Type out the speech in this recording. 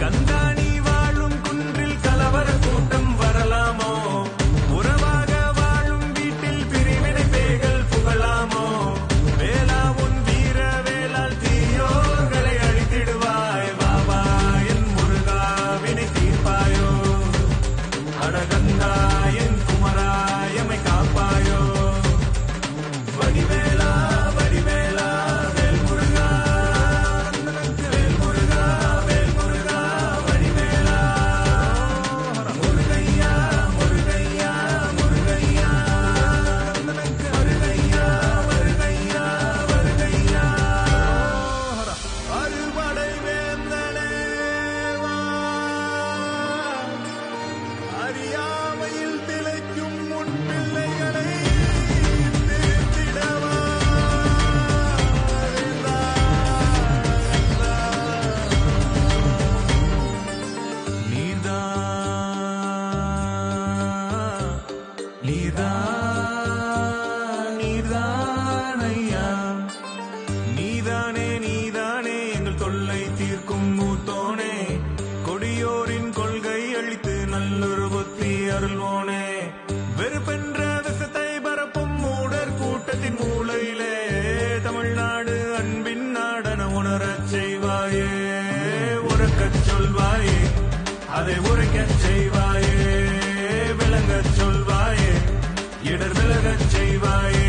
கந்தாணி வாழும் குன்றில் கலவர கூட்டம் வரலாமோ? உறவாக வாழும் வீட்டில் பிரிவினை பேய்கள் புகழாமோ? வேளா உன் வீர வேளால் தீயோர்களை அழித்திடுவாய். வாவா என் முருகா வினை தீர்ப்பாயோ? அடகந்தா என் குமராயமை காப்பாயோ? வடிவேலா வடிவேலா வேல் முருகா, வேல் முருகா வேல் முருகா வடிவேலா. முருகையா முருகையா முருகையா, வருகையா வருகையா வருகையா. அறுபடை வேந்தனே வா, அறியாமையில் திளைக்கும் உன் பிள்ளைகளை திருத்திடவா. நீதான் ஐயா, நீதானே நீதானே எங்கள் தொல்லை தீர்க்கும் மூத்தோனே. கொடியோரின் கொள்கை அழித்து நல்லொரு புத்தி அருள்வோனே. வெறுப்பென்ற விஷத்தை பரப்பும் மூடர் கூட்டத்தின் மூளையிலே தமிழ்நாடு அன்பின் நாடன உணரச் செய்வாயே. உறக்கச் சொல்வாயே, அதை உரைக்கச் செய்வாயே. விளங்கச் சொல்வாயே, இடர் விலகச் செய்வாயே.